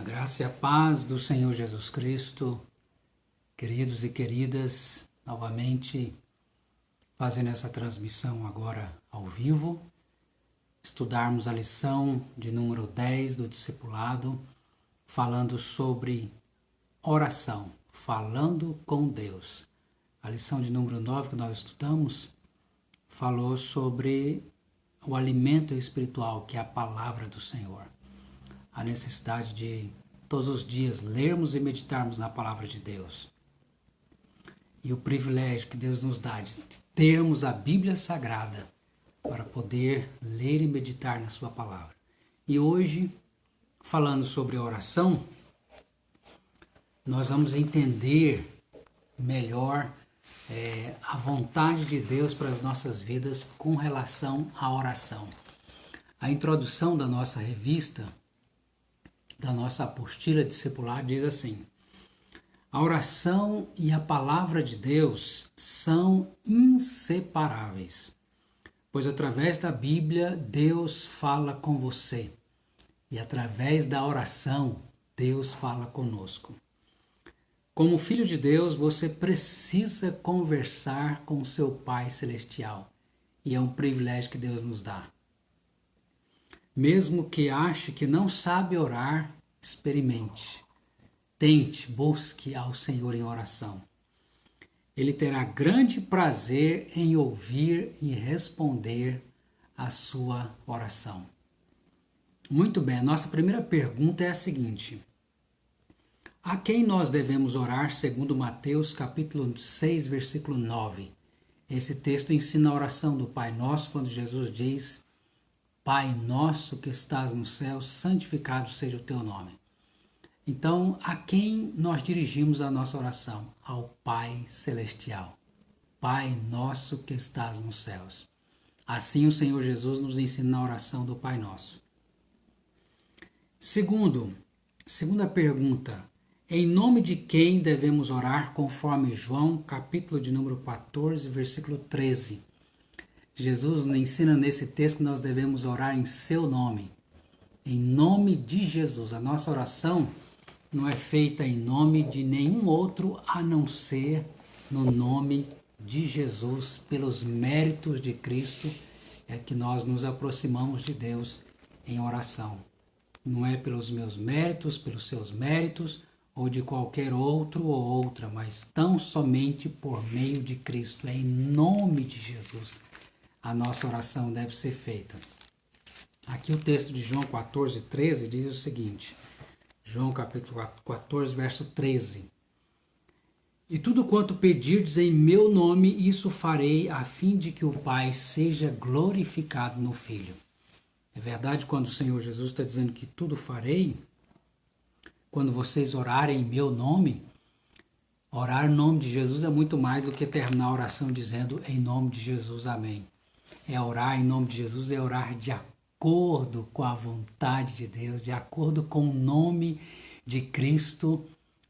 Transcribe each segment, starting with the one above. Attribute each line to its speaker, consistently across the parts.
Speaker 1: A graça e a paz do Senhor Jesus Cristo, queridos e queridas, novamente fazendo essa transmissão agora ao vivo, estudarmos a lição de número 10 do discipulado, falando sobre oração, falando com Deus. A lição de número 9 que nós estudamos falou sobre o alimento espiritual, que é a palavra do Senhor. A necessidade de todos os dias lermos e meditarmos na palavra de Deus. E o privilégio que Deus nos dá de termos a Bíblia Sagrada para poder ler e meditar na sua palavra. E hoje, falando sobre oração, nós vamos entender melhor a vontade de Deus para as nossas vidas com relação à oração. A introdução da nossa revista, da nossa apostila discipular, diz assim: a oração e a palavra de Deus são inseparáveis, pois através da Bíblia Deus fala com você e através da oração Deus fala conosco. Como filho de Deus, você precisa conversar com seu Pai Celestial e é um privilégio que Deus nos dá. Mesmo que ache que não sabe orar, experimente. Tente, busque ao Senhor em oração. Ele terá grande prazer em ouvir e responder a sua oração. Muito bem, a nossa primeira pergunta é a seguinte: a quem nós devemos orar segundo Mateus capítulo 6, versículo 9? Esse texto ensina a oração do Pai Nosso quando Jesus diz: Pai nosso que estás no céu, santificado seja o teu nome. Então, a quem nós dirigimos a nossa oração? Ao Pai Celestial. Pai nosso que estás nos céus. Assim o Senhor Jesus nos ensina na oração do Pai Nosso. Segunda pergunta: em nome de quem devemos orar conforme João, capítulo de número 14, versículo 13? Jesus nos ensina nesse texto que nós devemos orar em seu nome, em nome de Jesus. A nossa oração não é feita em nome de nenhum outro a não ser no nome de Jesus. Pelos méritos de Cristo é que nós nos aproximamos de Deus em oração. Não é pelos meus méritos, pelos seus méritos ou de qualquer outro ou outra, mas tão somente por meio de Cristo. É em nome de Jesus a nossa oração deve ser feita. Aqui o texto de João 14, 13 diz o seguinte: João capítulo 14, verso 13. E tudo quanto pedirdes em meu nome, isso farei, a fim de que o Pai seja glorificado no Filho. É verdade, quando o Senhor Jesus está dizendo que tudo farei, quando vocês orarem em meu nome, orar em nome de Jesus é muito mais do que terminar a oração dizendo em nome de Jesus, amém. É orar em nome de Jesus, é orar de acordo com a vontade de Deus, de acordo com o nome de Cristo,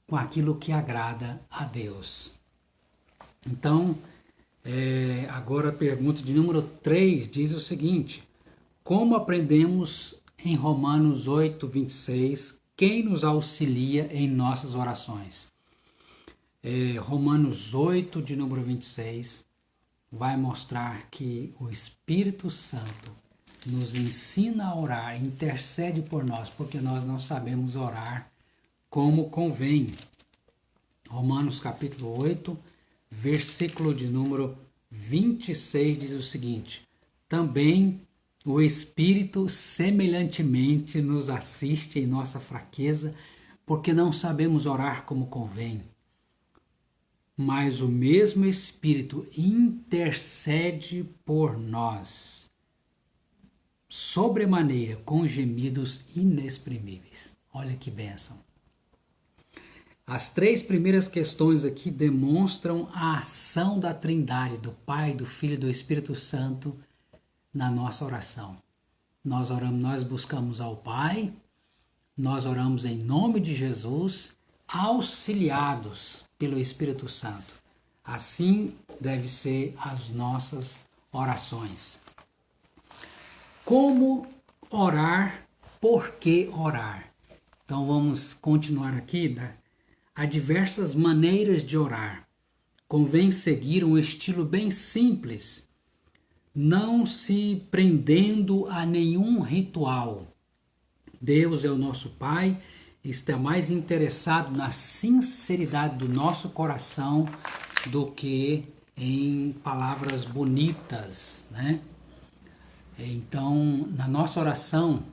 Speaker 1: com aquilo que agrada a Deus. Então, agora a pergunta de número 3 diz o seguinte: como aprendemos em Romanos 8, 26, quem nos auxilia em nossas orações? Romanos 8, de número 26, vai mostrar que o Espírito Santo nos ensina a orar, intercede por nós, porque nós não sabemos orar como convém. Romanos capítulo 8, versículo de número 26 diz o seguinte: também o Espírito semelhantemente nos assiste em nossa fraqueza, porque não sabemos orar como convém. Mas o mesmo Espírito intercede por nós, sobremaneira, com gemidos inexprimíveis. Olha que bênção. As 3 primeiras questões aqui demonstram a ação da Trindade, do Pai, do Filho e do Espírito Santo na nossa oração. Nós oramos, nós buscamos ao Pai, nós oramos em nome de Jesus, auxiliados pelo Espírito Santo. Assim deve ser as nossas orações. Como orar? Por que orar? Então vamos continuar aqui. Há diversas maneiras de orar. Convém seguir um estilo bem simples, não se prendendo a nenhum ritual. Deus é o nosso Pai, está mais interessado na sinceridade do nosso coração do que em palavras bonitas, né? Então, na nossa oração,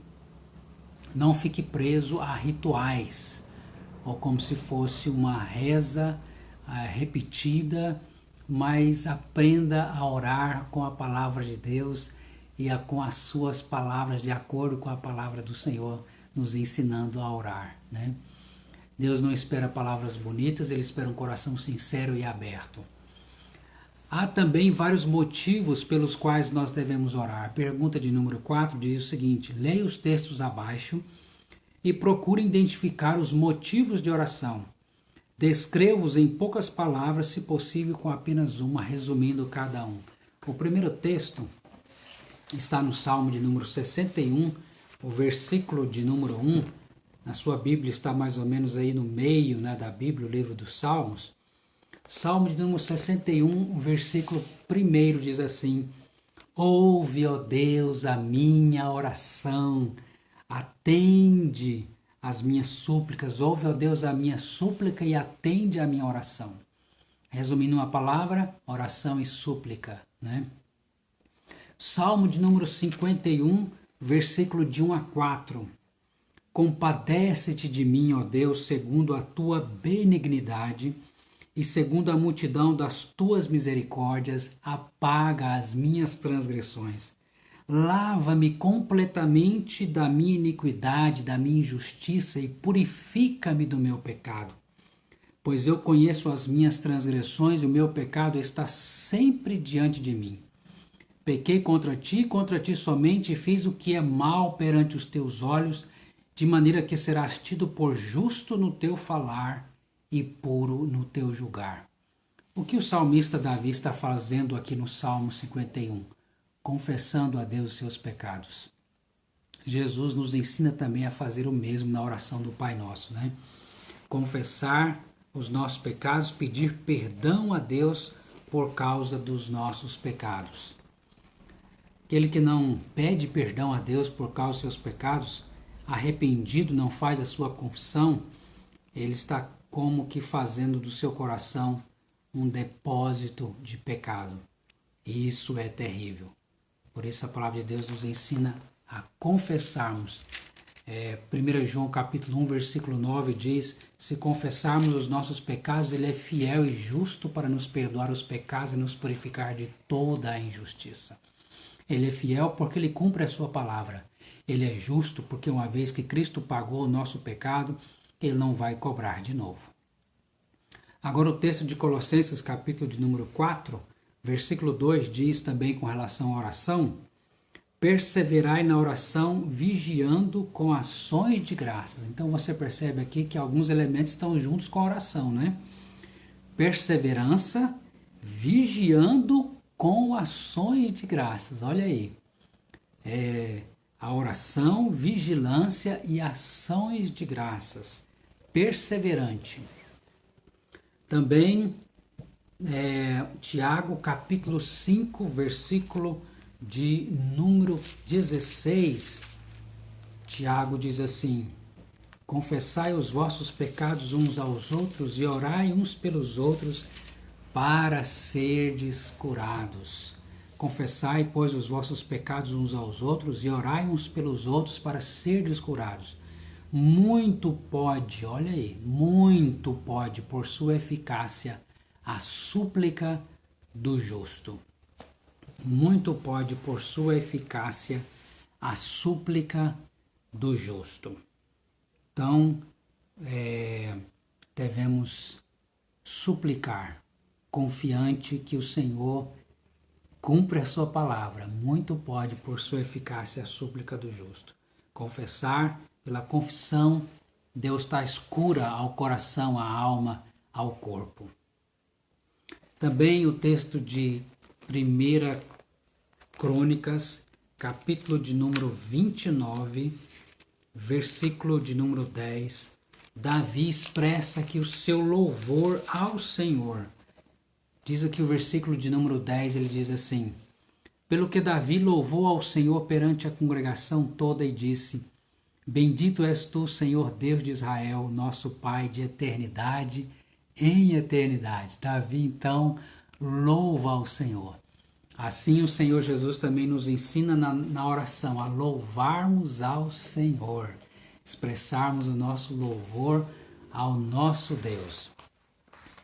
Speaker 1: não fique preso a rituais, ou como se fosse uma reza repetida, mas aprenda a orar com a palavra de Deus e com as suas palavras, de acordo com a palavra do Senhor, nos ensinando a orar, né? Deus não espera palavras bonitas, Ele espera um coração sincero e aberto. Há também vários motivos pelos quais nós devemos orar. A pergunta de número 4 diz o seguinte: leia os textos abaixo e procure identificar os motivos de oração. Descreva-os em poucas palavras, se possível com apenas uma, resumindo cada um. O primeiro texto está no Salmo de número 61, o versículo de número 1. Na sua Bíblia está mais ou menos aí no meio, né, da Bíblia, o livro dos Salmos. Salmo de número 61, o versículo 1 diz assim: ouve, ó Deus, a minha oração, atende as minhas súplicas, ouve, ó Deus, a minha súplica e atende a minha oração. Resumindo uma palavra, oração e súplica, né? Salmo de número 51, versículo de 1 a 4. Compadece-te de mim, ó Deus, segundo a tua benignidade, e segundo a multidão das tuas misericórdias, apaga as minhas transgressões. Lava-me completamente da minha iniquidade, da minha injustiça, e purifica-me do meu pecado. Pois eu conheço as minhas transgressões, e o meu pecado está sempre diante de mim. Pequei contra ti somente, e fiz o que é mal perante os teus olhos, de maneira que serás tido por justo no teu falar e puro no teu julgar. O que o salmista Davi está fazendo aqui no Salmo 51? Confessando a Deus os seus pecados. Jesus nos ensina também a fazer o mesmo na oração do Pai Nosso, né? Confessar os nossos pecados, pedir perdão a Deus por causa dos nossos pecados. Aquele que não pede perdão a Deus por causa dos seus pecados, arrependido, não faz a sua confissão, ele está como que fazendo do seu coração um depósito de pecado. E isso é terrível. Por isso a palavra de Deus nos ensina a confessarmos. 1 João capítulo 1, versículo 9 diz: se confessarmos os nossos pecados, Ele é fiel e justo para nos perdoar os pecados e nos purificar de toda a injustiça. Ele é fiel porque Ele cumpre a sua palavra. Ele é justo porque uma vez que Cristo pagou o nosso pecado, Ele não vai cobrar de novo. Agora o texto de Colossenses capítulo de número 4, versículo 2 diz também com relação à oração: perseverai na oração, vigiando com ações de graças. Então você percebe aqui que alguns elementos estão juntos com a oração, né? Perseverança, vigiando com ações de graças. Olha aí. A oração, vigilância e ações de graças. Perseverante. Também Tiago capítulo 5, versículo de número 16, Tiago diz assim: confessai os vossos pecados uns aos outros e orai uns pelos outros para serdes curados. Confessai, pois, os vossos pecados uns aos outros e orai uns pelos outros para serdes curados. Muito pode, olha aí, muito pode, por sua eficácia, a súplica do justo. Muito pode, por sua eficácia, a súplica do justo. Então, devemos suplicar, confiante que o Senhor cumpre a sua palavra. Muito pode, por sua eficácia, a súplica do justo. Confessar, pela confissão, Deus traz cura ao coração, à alma, ao corpo. Também o texto de 1 Crônicas, capítulo de número 29, versículo de número 10, Davi expressa aqui o seu louvor ao Senhor. Diz aqui o versículo de número 10, ele diz assim: pelo que Davi louvou ao Senhor perante a congregação toda e disse: bendito és tu, Senhor Deus de Israel, nosso Pai de eternidade em eternidade. Davi então louva ao Senhor. Assim o Senhor Jesus também nos ensina na oração a louvarmos ao Senhor, expressarmos o nosso louvor ao nosso Deus.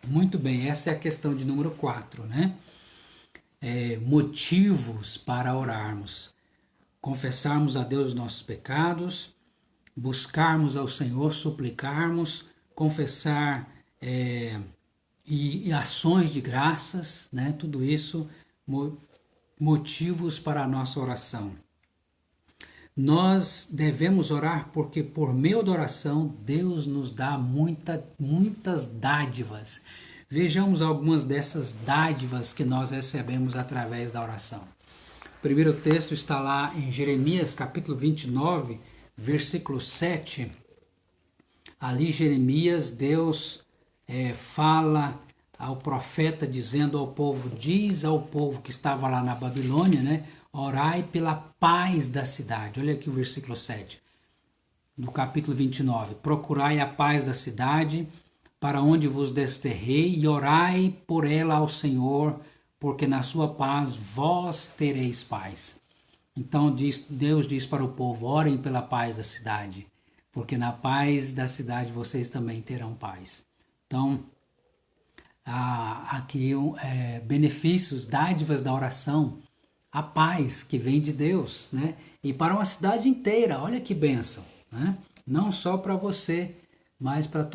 Speaker 1: Muito bem, essa é a questão de número 4, né? Motivos para orarmos. Confessarmos a Deus os nossos pecados, buscarmos ao Senhor, suplicarmos, confessar e ações de graças, né? Tudo isso, motivos para a nossa oração. Nós devemos orar porque por meio da oração Deus nos dá muitas dádivas. Vejamos algumas dessas dádivas que nós recebemos através da oração. O primeiro texto está lá em Jeremias capítulo 29, versículo 7. Ali Jeremias, Deus fala ao profeta dizendo ao povo, diz ao povo que estava lá na Babilônia, né? Orai pela paz da cidade. Olha aqui o versículo 7, do capítulo 29. Procurai a paz da cidade, para onde vos desterrei, e orai por ela ao Senhor, porque na sua paz vós tereis paz. Então Deus diz para o povo, orem pela paz da cidade, porque na paz da cidade vocês também terão paz. Então, aqui benefícios, dádivas da oração, a paz que vem de Deus, né? E para uma cidade inteira, olha que bênção, né? Não só para você, mas para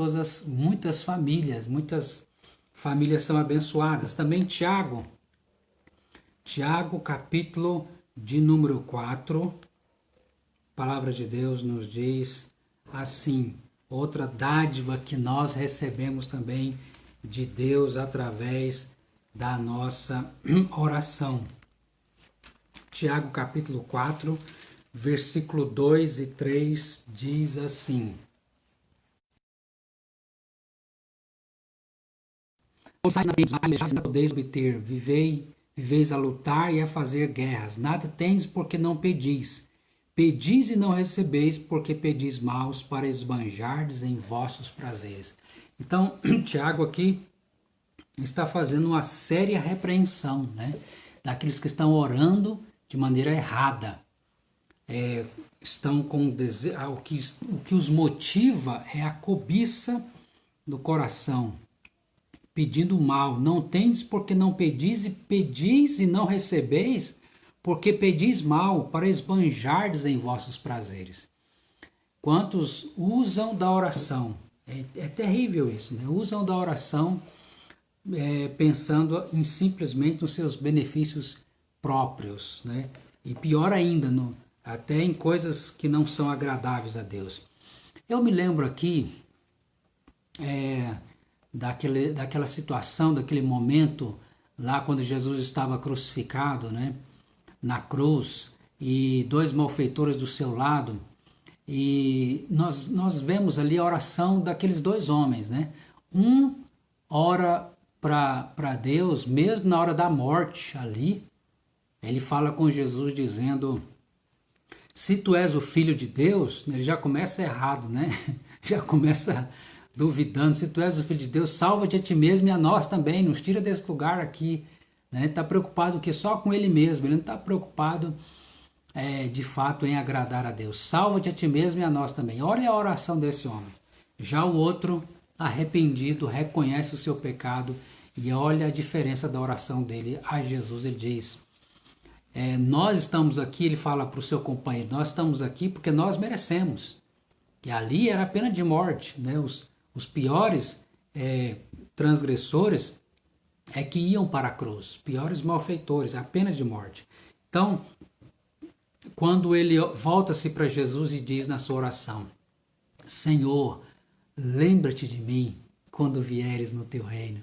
Speaker 1: muitas famílias são abençoadas. Também Tiago capítulo de número 4, a palavra de Deus nos diz assim, outra dádiva que nós recebemos também de Deus através da nossa oração. Tiago capítulo 4, versículo 2 e 3 diz assim: não podeis obter, viveis a lutar e a fazer guerras, nada tendes porque não pedis. Pedis e não recebeis, porque pedis maus para esbanjardes em vossos prazeres. Então, Tiago aqui está fazendo uma séria repreensão, né, daqueles que estão orando de maneira errada. Estão com o que os motiva é a cobiça do coração, pedindo mal. Não tendes porque não pedis, e pedis e não recebeis, porque pedis mal para esbanjardes em vossos prazeres. Quantos usam da oração? É terrível isso, né? Usam da oração pensando simplesmente nos seus benefícios próprios, né? E pior ainda, até em coisas que não são agradáveis a Deus. Eu me lembro aqui daquela situação, daquele momento lá quando Jesus estava crucificado, né, na cruz, e dois malfeitores do seu lado, e nós vemos ali a oração daqueles dois homens, né? Um ora para Deus, mesmo na hora da morte ali, ele fala com Jesus dizendo, se tu és o Filho de Deus, ele já começa errado, né? Já começa duvidando, se tu és o Filho de Deus, salva-te a ti mesmo e a nós também, nos tira desse lugar aqui, né? Está preocupado que só com ele mesmo, ele não está preocupado de fato em agradar a Deus. Salva-te a ti mesmo e a nós também. Olha a oração desse homem. Já o outro, arrependido, reconhece o seu pecado e olha a diferença da oração dele a Jesus. Ele diz, nós estamos aqui, ele fala para o seu companheiro, nós estamos aqui porque nós merecemos. E ali era a pena de morte, né? Os piores transgressores que iam para a cruz, piores malfeitores, a pena de morte. Então, quando ele volta-se para Jesus e diz na sua oração, Senhor, lembra-te de mim quando vieres no teu reino.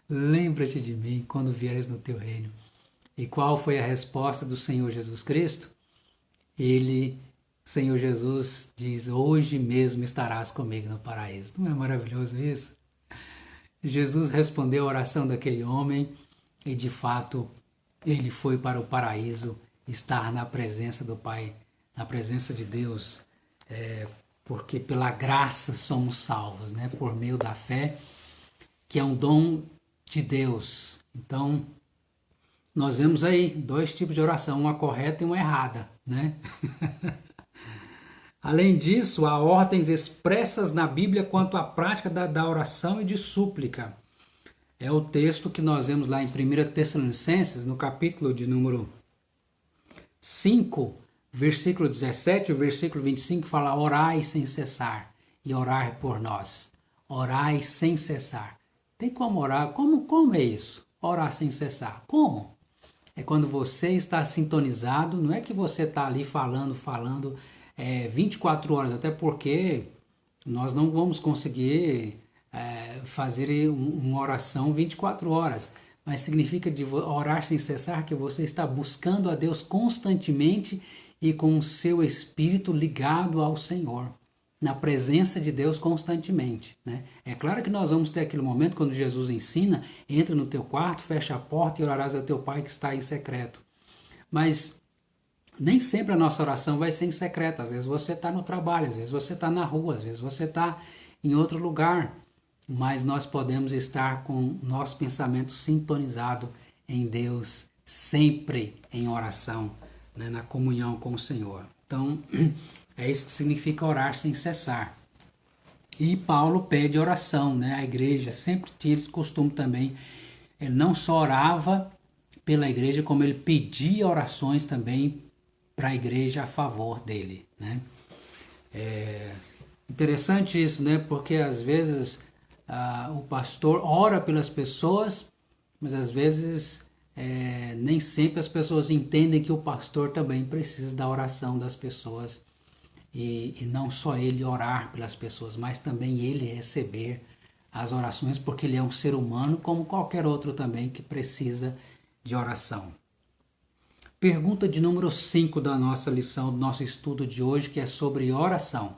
Speaker 1: Lembra-te de mim quando vieres no teu reino. E qual foi a resposta do Senhor Jesus Cristo? Ele Senhor Jesus diz: hoje mesmo estarás comigo no paraíso. Não é maravilhoso isso? Jesus respondeu a oração daquele homem e, de fato, ele foi para o paraíso, estar na presença do Pai, na presença de Deus, porque pela graça somos salvos, né? Por meio da fé, que é um dom de Deus. Então, nós vemos aí dois tipos de oração, uma correta e uma errada, né? Além disso, há ordens expressas na Bíblia quanto à prática da oração e de súplica. É o texto que nós vemos lá em 1 Tessalonicenses, no capítulo de número 5, versículo 17, o versículo 25 fala: orai sem cessar e orai por nós. Orai sem cessar. Tem como orar? Como é isso? Orar sem cessar. Como? É quando você está sintonizado, não é que você está ali falando 24 horas, até porque nós não vamos conseguir fazer uma oração 24 horas, mas significa de orar sem cessar que você está buscando a Deus constantemente e com o seu espírito ligado ao Senhor, na presença de Deus constantemente, né? É claro que nós vamos ter aquele momento quando Jesus ensina: entra no teu quarto, fecha a porta e orarás a teu Pai que está em secreto. Mas nem sempre a nossa oração vai ser em secreto. Às vezes você está no trabalho, às vezes você está na rua, às vezes você está em outro lugar. Mas nós podemos estar com nosso pensamento sintonizado em Deus, sempre em oração, né, na comunhão com o Senhor. Então, é isso que significa orar sem cessar. E Paulo pede oração, né? A igreja sempre tinha esse costume também. Ele não só orava pela igreja, como ele pedia orações também para a igreja a favor dele, né? É interessante isso, né? Porque às vezes o pastor ora pelas pessoas, mas às vezes nem sempre as pessoas entendem que o pastor também precisa da oração das pessoas e não só ele orar pelas pessoas, mas também ele receber as orações, porque ele é um ser humano como qualquer outro também que precisa de oração. Pergunta de número 5 da nossa lição, do nosso estudo de hoje, que é sobre oração.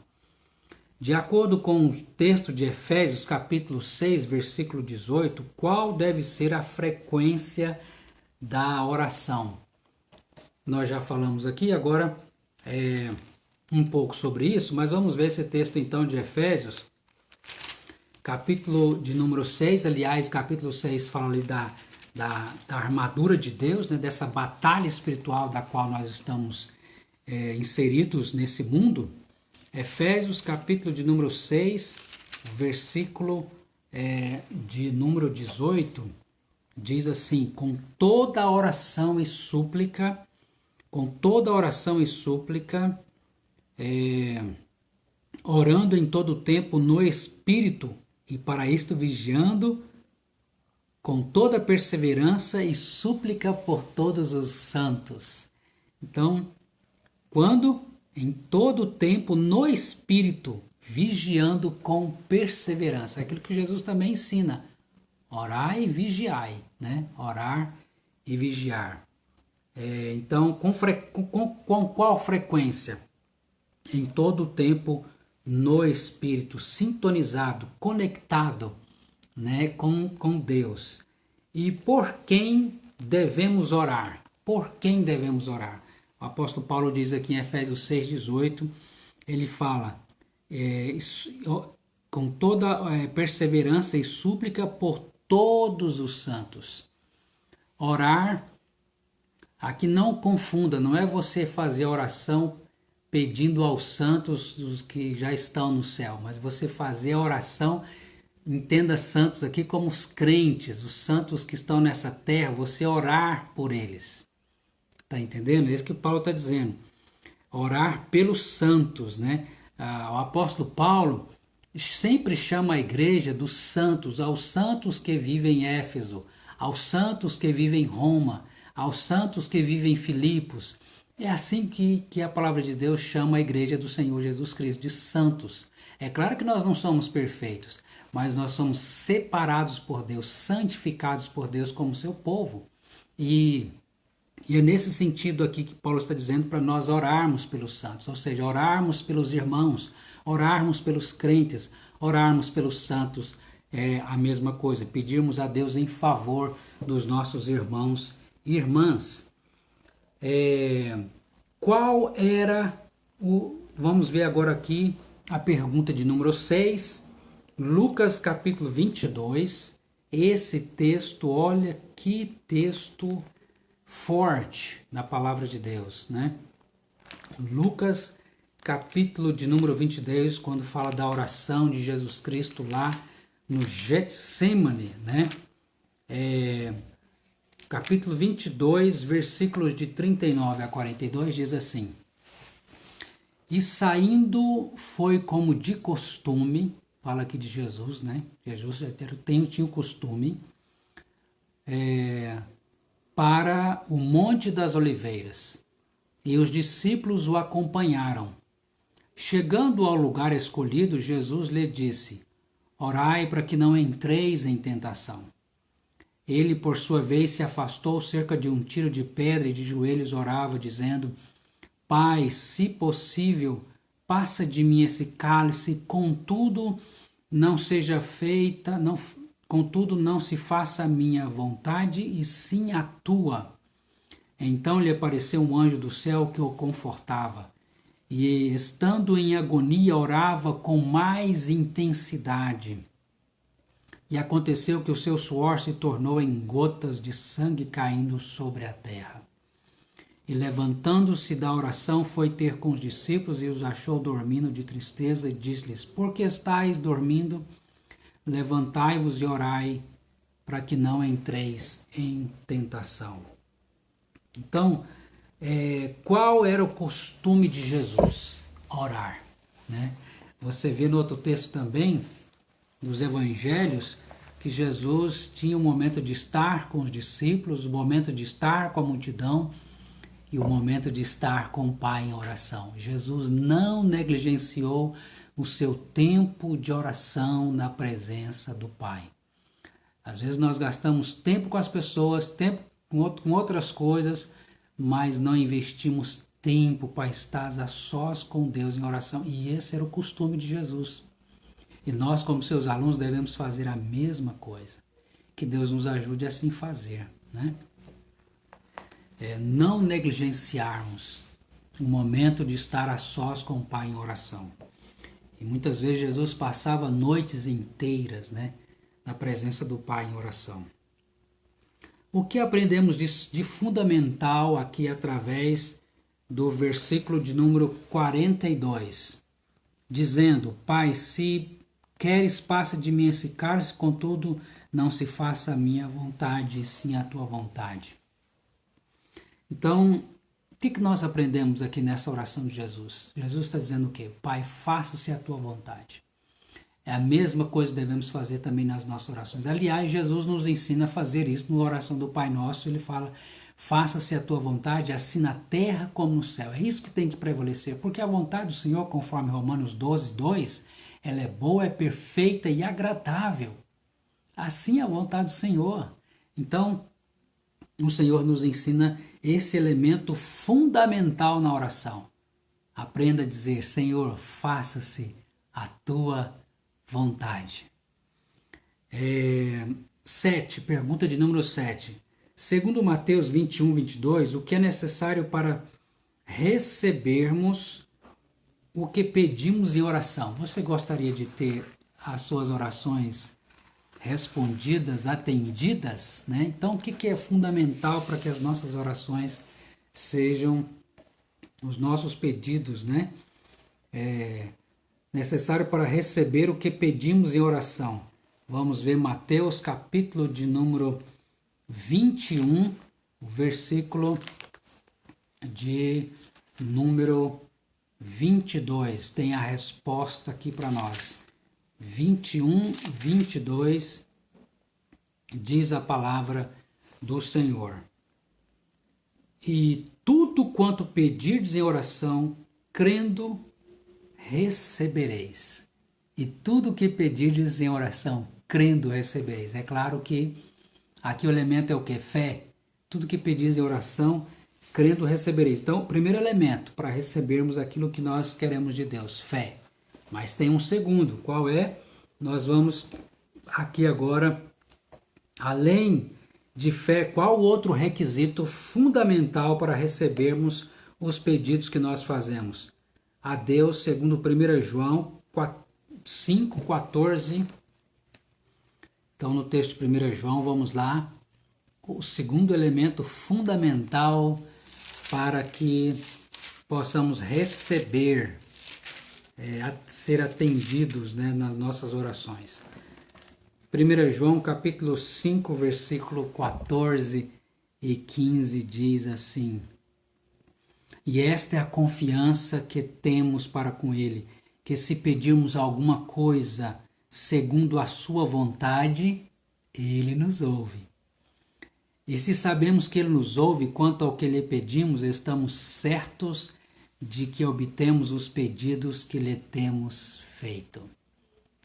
Speaker 1: De acordo com o texto de Efésios, capítulo 6, versículo 18, qual deve ser a frequência da oração? Nós já falamos aqui, agora um pouco sobre isso, mas vamos ver esse texto então de Efésios, capítulo de número 6, aliás, capítulo 6 fala ali da armadura de Deus, né, dessa batalha espiritual da qual nós estamos inseridos nesse mundo. Efésios, capítulo de número 6, versículo de número 18, diz assim: com toda oração e súplica, orando em todo o tempo no Espírito, e para isto vigiando com toda perseverança e súplica por todos os santos. Então, quando? Em todo o tempo no Espírito, vigiando com perseverança. É aquilo que Jesus também ensina. Orai e vigiai, né? Orar e vigiar. Então, com qual frequência? Em todo o tempo no Espírito, sintonizado, conectado, né, com Deus. E por quem devemos orar? Por quem devemos orar? O apóstolo Paulo diz aqui em Efésios 6,18, ele fala com toda perseverança e súplica por todos os santos. Orar, aqui não confunda, não é você fazer oração pedindo aos santos os que já estão no céu, mas você fazer a oração, entenda santos aqui como os crentes, os santos que estão nessa terra, você orar por eles. Tá entendendo? É isso que o Paulo está dizendo. Orar pelos santos, né? O apóstolo Paulo sempre chama a igreja dos santos, aos santos que vivem em Éfeso, aos santos que vivem em Roma, aos santos que vivem em Filipos. É assim que a palavra de Deus chama a igreja do Senhor Jesus Cristo, de santos. É claro que nós não somos perfeitos, mas nós somos separados por Deus, santificados por Deus como seu povo. E E é nesse sentido aqui que Paulo está dizendo para nós orarmos pelos santos, ou seja, orarmos pelos irmãos, orarmos pelos crentes, orarmos pelos santos, é a mesma coisa, pedirmos a Deus em favor dos nossos irmãos e irmãs. Qual era vamos ver agora aqui a pergunta de número 6, Lucas capítulo 22, esse texto, olha que texto forte da palavra de Deus, né? Lucas capítulo de número 22, quando fala da oração de Jesus Cristo lá no Getsemane, né? Capítulo 22, versículos de 39 a 42, diz assim: E saindo foi como de costume, fala aqui de Jesus, né? Jesus tinha o costume, para o Monte das Oliveiras, e os discípulos o acompanharam. Chegando ao lugar escolhido, Jesus lhe disse: Orai para que não entreis em tentação. Ele, por sua vez, se afastou cerca de um tiro de pedra e de joelhos orava, dizendo: Pai, se possível, passa de mim esse cálice, contudo não se faça a minha vontade, e sim a tua. Então lhe apareceu um anjo do céu que o confortava, e estando em agonia orava com mais intensidade. E aconteceu que o seu suor se tornou em gotas de sangue caindo sobre a terra. E levantando-se da oração, foi ter com os discípulos e os achou dormindo de tristeza e disse-lhes: Por que estáis dormindo? Levantai-vos e orai, para que não entreis em tentação. Então, qual era o costume de Jesus? Orar, né? Você vê no outro texto também, dos evangelhos, que Jesus tinha um momento de estar com os discípulos, o momento de estar com a multidão e o momento de estar com o Pai em oração. Jesus não negligenciou o seu tempo de oração na presença do Pai. Às vezes nós gastamos tempo com as pessoas, tempo com outras coisas, mas não investimos tempo para estar a sós com Deus em oração. E esse era o costume de Jesus. E nós, como seus alunos, devemos fazer a mesma coisa. Que Deus nos ajude a assim fazer, né? Não negligenciarmos o momento de estar a sós com o Pai em oração. E muitas vezes Jesus passava noites inteiras, né, na presença do Pai em oração. O que aprendemos de fundamental aqui através do versículo de número 42, dizendo: Pai, se queres, passa de mim esse cálice, contudo, não se faça a minha vontade, e sim a tua vontade. Então, o que nós aprendemos aqui nessa oração de Jesus? Jesus está dizendo o quê? Pai, faça-se a tua vontade. É a mesma coisa que devemos fazer também nas nossas orações. Aliás, Jesus nos ensina a fazer isso na oração do Pai Nosso. Ele fala: faça-se a tua vontade, assim na terra como no céu. É isso que tem que prevalecer, porque a vontade do Senhor, conforme Romanos 12, 2, ela é boa, é perfeita e agradável. Assim é a vontade do Senhor. Então, o Senhor nos ensina esse elemento fundamental na oração. Aprenda a dizer: Senhor, faça-se a tua vontade. 7, pergunta de número 7. Segundo Mateus 21, 22, o que é necessário para recebermos o que pedimos em oração? Você gostaria de ter as suas orações respondidas, atendidas, né? Então, o que é fundamental para que as nossas orações sejam, os nossos pedidos, né? Necessário para receber o que pedimos em oração. Vamos ver Mateus capítulo de número 21, o versículo de número 22. Tem a resposta aqui para nós. 21, 22, diz a palavra do Senhor: E tudo quanto pedirdes em oração, crendo, recebereis. E tudo que pedirdes em oração, crendo, recebereis. É claro que aqui o elemento é o que? Fé. Tudo que pedis em oração, crendo recebereis. Então, o primeiro elemento para recebermos aquilo que nós queremos de Deus, fé. Mas tem um segundo, qual é? Nós vamos aqui agora, além de fé, qual outro requisito fundamental para recebermos os pedidos que nós fazemos? A Deus, segundo 1 João 5,14. Então, no texto de 1 João, vamos lá. O segundo elemento fundamental para que possamos receber, ser atendidos, né, nas nossas orações. 1 João capítulo 5, versículo 14 e 15 diz assim: E esta é a confiança que temos para com Ele, que se pedirmos alguma coisa segundo a sua vontade, Ele nos ouve. E se sabemos que Ele nos ouve quanto ao que lhe pedimos, estamos certos de que obtemos os pedidos que lhe temos feito.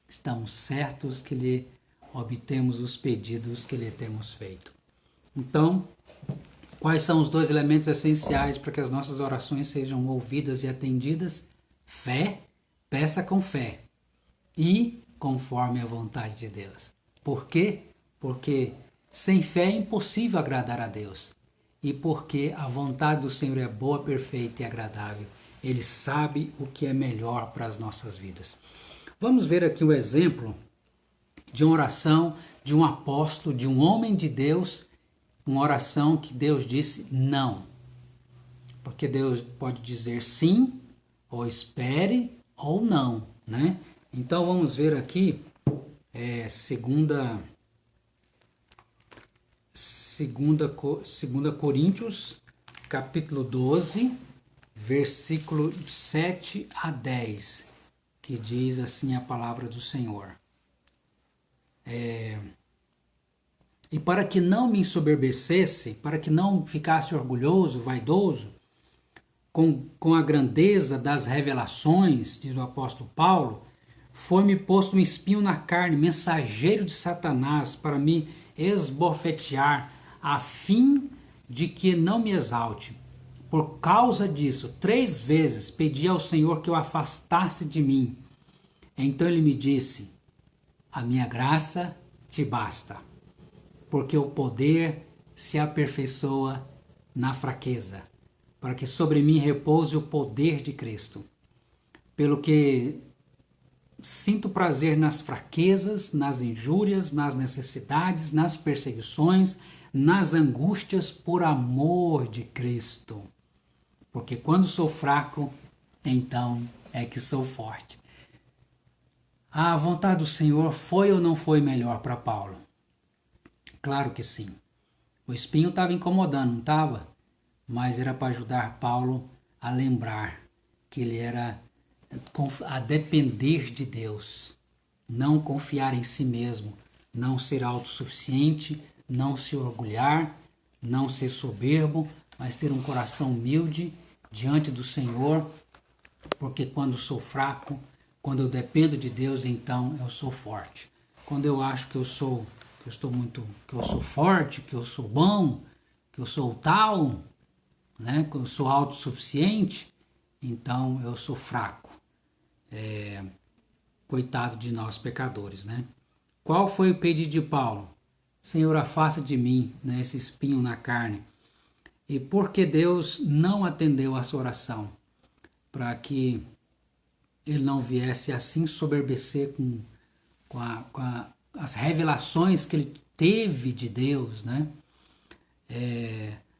Speaker 1: Estamos certos que lhe obtemos os pedidos que lhe temos feito. Então, quais são os dois elementos essenciais para que as nossas orações sejam ouvidas e atendidas? Fé, peça com fé e conforme a vontade de Deus. Por quê? Porque sem fé é impossível agradar a Deus. E porque a vontade do Senhor é boa, perfeita e agradável. Ele sabe o que é melhor para as nossas vidas. Vamos ver aqui o exemplo de uma oração de um apóstolo, de um homem de Deus, uma oração que Deus disse não. Porque Deus pode dizer sim, ou espere, ou não, né? Então vamos ver aqui, 2 Coríntios, capítulo 12, versículo 7 a 10, que diz assim a palavra do Senhor. E para que não me ensoberbecesse, para que não ficasse orgulhoso, vaidoso, com a grandeza das revelações, diz o apóstolo Paulo, foi-me posto um espinho na carne, mensageiro de Satanás, para me esbofetear, a fim de que não me exalte. Por causa disso, 3 vezes pedi ao Senhor que o afastasse de mim. Então ele me disse: a minha graça te basta, porque o poder se aperfeiçoa na fraqueza, para que sobre mim repouse o poder de Cristo. Pelo que sinto prazer nas fraquezas, nas injúrias, nas necessidades, nas perseguições, nas angústias por amor de Cristo. Porque quando sou fraco, então é que sou forte. A vontade do Senhor foi ou não foi melhor para Paulo? Claro que sim. O espinho estava incomodando, não estava? Mas era para ajudar Paulo a lembrar que ele era a depender de Deus, não confiar em si mesmo, não ser autossuficiente, não se orgulhar, não ser soberbo, mas ter um coração humilde diante do Senhor, porque quando sou fraco, quando eu dependo de Deus, então eu sou forte. Quando eu acho que eu sou forte, que eu sou bom, que eu sou tal, né, que eu sou autossuficiente, então eu sou fraco. Coitado de nós pecadores, né? Qual foi o pedido de Paulo? Senhor, afasta de mim, né, esse espinho na carne. E por que Deus não atendeu a sua oração? Para que ele não viesse assim soberbecer com as revelações que ele teve de Deus, né?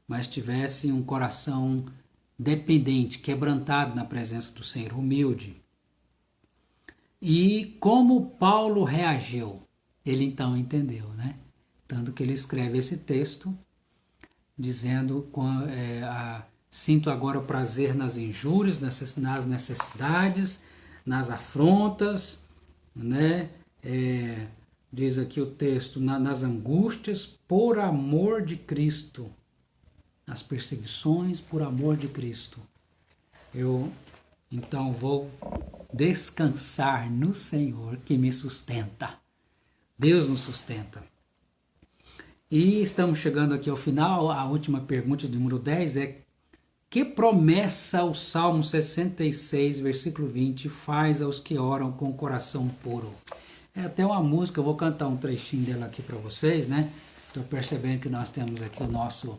Speaker 1: Mas tivesse um coração dependente, quebrantado na presença do Senhor, humilde. E como Paulo reagiu? Ele então entendeu, né? Tanto que ele escreve esse texto dizendo: sinto agora prazer nas injúrias, nas necessidades, nas afrontas, né? Diz aqui o texto, nas angústias por amor de Cristo, nas perseguições por amor de Cristo. Eu então vou descansar no Senhor que me sustenta. Deus nos sustenta. E estamos chegando aqui ao final. A última pergunta, número 10, é: que promessa o Salmo 66, versículo 20, faz aos que oram com o coração puro? É até uma música, eu vou cantar um trechinho dela aqui para vocês, né? Estou percebendo que nós temos aqui o nosso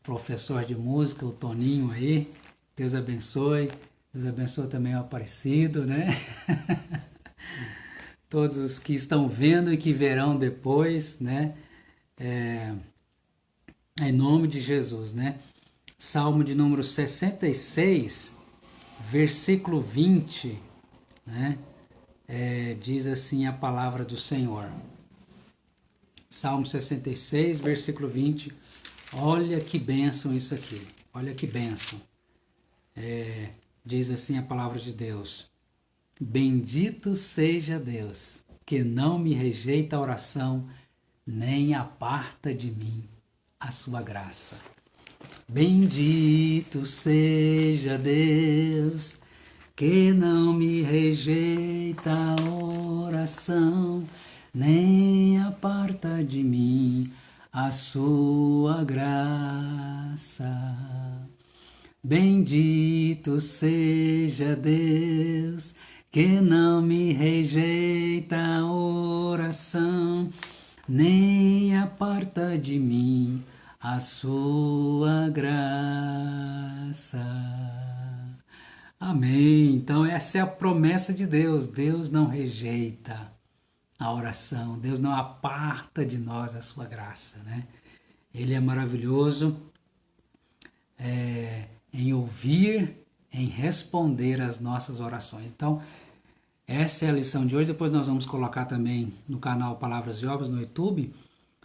Speaker 1: professor de música, o Toninho aí. Deus abençoe. Deus abençoe também o Aparecido, né? Todos os que estão vendo e que verão depois, né? Em nome de Jesus, né? Salmo de número 66, versículo 20, né? Diz assim a palavra do Senhor. Salmo 66, versículo 20. Olha que bênção isso aqui. Olha que bênção. Diz assim a palavra de Deus: bendito seja Deus, que não me rejeita a oração, nem aparta de mim a sua graça. Bendito seja Deus, que não me rejeita a oração, nem aparta de mim a sua graça. Bendito seja Deus, que não me rejeita a oração, nem aparta de mim a sua graça. Amém. Então essa é a promessa de Deus. Deus não rejeita a oração. Deus não aparta de nós a sua graça, né? Ele é maravilhoso em ouvir, em responder às nossas orações. Então, essa é a lição de hoje. Depois nós vamos colocar também no canal Palavras e Obras no YouTube,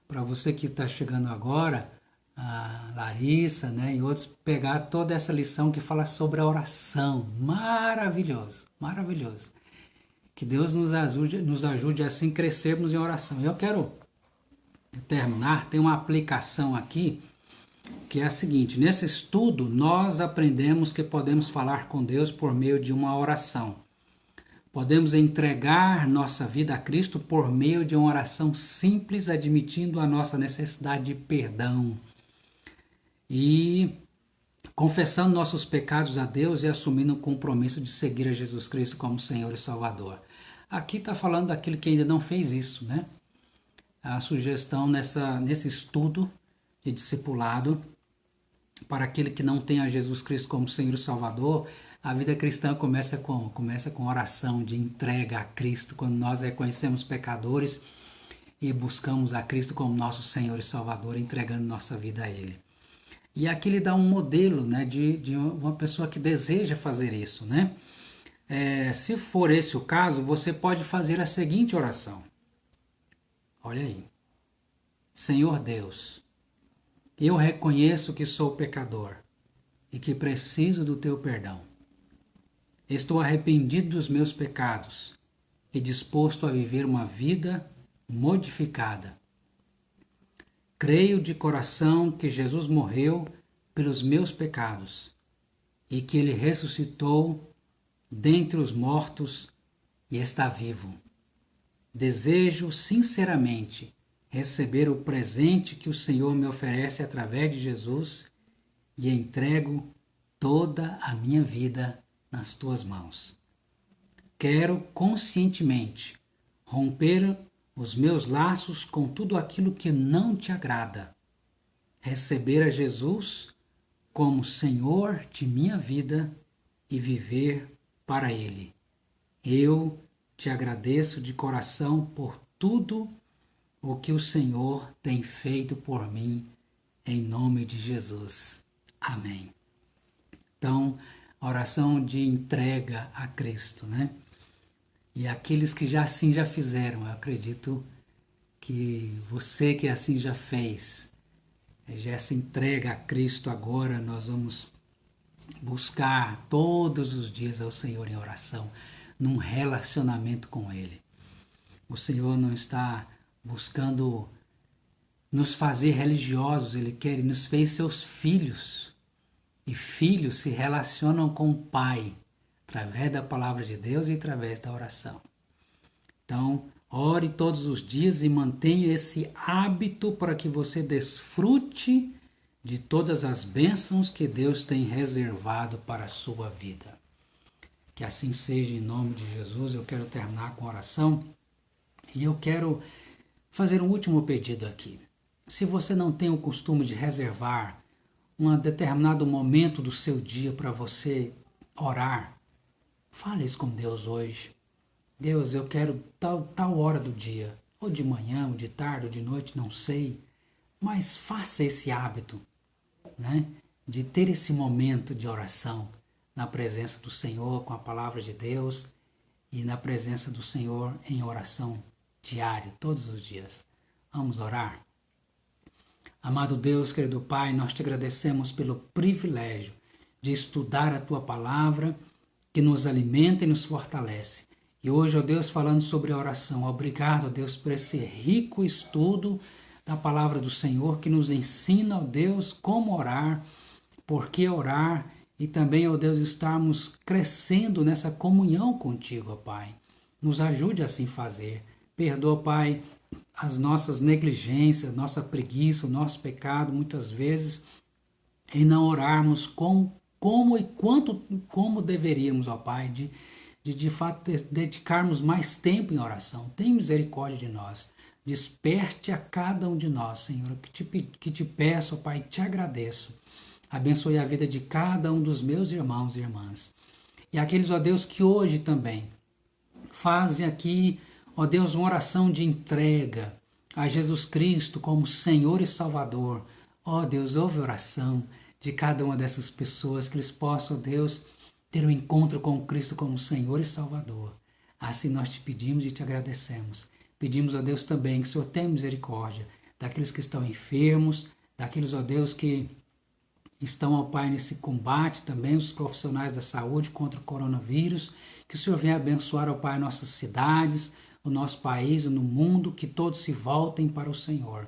Speaker 1: para você que está chegando agora, a Larissa, né, e outros, pegar toda essa lição que fala sobre a oração. Maravilhoso, maravilhoso. Que Deus nos ajude assim crescermos em oração. Eu quero terminar, tem uma aplicação aqui, que é a seguinte: nesse estudo nós aprendemos que podemos falar com Deus por meio de uma oração. Podemos entregar nossa vida a Cristo por meio de uma oração simples, admitindo a nossa necessidade de perdão e confessando nossos pecados a Deus e assumindo o compromisso de seguir a Jesus Cristo como Senhor e Salvador. Aqui está falando daquele que ainda não fez isso, né? A sugestão nesse estudo de discipulado para aquele que não tem a Jesus Cristo como Senhor e Salvador. A vida cristã começa com oração de entrega a Cristo, quando nós reconhecemos pecadores e buscamos a Cristo como nosso Senhor e Salvador, entregando nossa vida a Ele. E aqui ele dá um modelo, né, de uma pessoa que deseja fazer isso, né? Se for esse o caso, você pode fazer a seguinte oração. Olha aí. Senhor Deus, eu reconheço que sou pecador e que preciso do teu perdão. Estou arrependido dos meus pecados e disposto a viver uma vida modificada. Creio de coração que Jesus morreu pelos meus pecados e que Ele ressuscitou dentre os mortos e está vivo. Desejo sinceramente receber o presente que o Senhor me oferece através de Jesus e entrego toda a minha vida nas tuas mãos. Quero conscientemente romper os meus laços com tudo aquilo que não te agrada, receber a Jesus como Senhor de minha vida e viver para Ele. Eu te agradeço de coração por tudo o que o Senhor tem feito por mim, em nome de Jesus. Amém. Então, oração de entrega a Cristo, né? E aqueles que já assim já fizeram, eu acredito que você que assim já fez, já se entrega a Cristo agora, nós vamos buscar todos os dias ao Senhor em oração, num relacionamento com Ele. O Senhor não está buscando nos fazer religiosos, Ele quer, Ele nos fez seus filhos. E filhos se relacionam com o Pai, através da palavra de Deus e através da oração. Então, ore todos os dias e mantenha esse hábito para que você desfrute de todas as bênçãos que Deus tem reservado para a sua vida. Que assim seja em nome de Jesus. Eu quero terminar com a oração e eu quero fazer um último pedido aqui. Se você não tem o costume de reservar um determinado momento do seu dia para você orar, fale isso com Deus hoje. Deus, eu quero tal hora do dia, ou de manhã, ou de tarde, ou de noite, não sei, mas faça esse hábito, né, de ter esse momento de oração na presença do Senhor, com a palavra de Deus, e na presença do Senhor em oração diária, todos os dias. Vamos orar? Amado Deus, querido Pai, nós te agradecemos pelo privilégio de estudar a Tua palavra, que nos alimenta e nos fortalece. E hoje, ó Deus, falando sobre a oração, obrigado, ó Deus, por esse rico estudo da palavra do Senhor, que nos ensina, ó Deus, como orar, por que orar, e também, ó Deus, estarmos crescendo nessa comunhão contigo, ó Pai. Nos ajude a assim fazer. Perdoa, Pai, as nossas negligências, nossa preguiça, o nosso pecado, muitas vezes, em não orarmos como deveríamos, ó Pai, de fato dedicarmos mais tempo em oração. Tem misericórdia de nós. Desperte a cada um de nós, Senhor, que te peço, ó Pai, te agradeço. Abençoe a vida de cada um dos meus irmãos e irmãs. E aqueles, ó Deus, que hoje também fazem aqui, ó Deus, uma oração de entrega a Jesus Cristo como Senhor e Salvador. Ó Deus, ouve a oração de cada uma dessas pessoas, que eles possam, ó Deus, ter um encontro com Cristo como Senhor e Salvador. Assim nós te pedimos e te agradecemos. Pedimos, ó Deus, também que o Senhor tenha misericórdia daqueles que estão enfermos, daqueles, ó Deus, que estão, ó Pai, nesse combate também, os profissionais da saúde contra o coronavírus. Que o Senhor venha abençoar, ó Pai, nossas cidades, o nosso país, no mundo, que todos se voltem para o Senhor.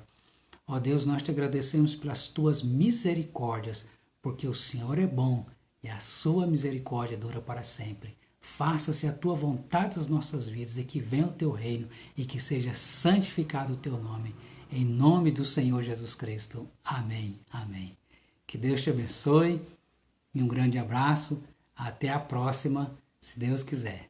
Speaker 1: Ó Deus, nós te agradecemos pelas tuas misericórdias, porque o Senhor é bom e a sua misericórdia dura para sempre. Faça-se a tua vontade nas nossas vidas e que venha o teu reino e que seja santificado o teu nome. Em nome do Senhor Jesus Cristo. Amém. Amém. Que Deus te abençoe e um grande abraço. Até a próxima, se Deus quiser.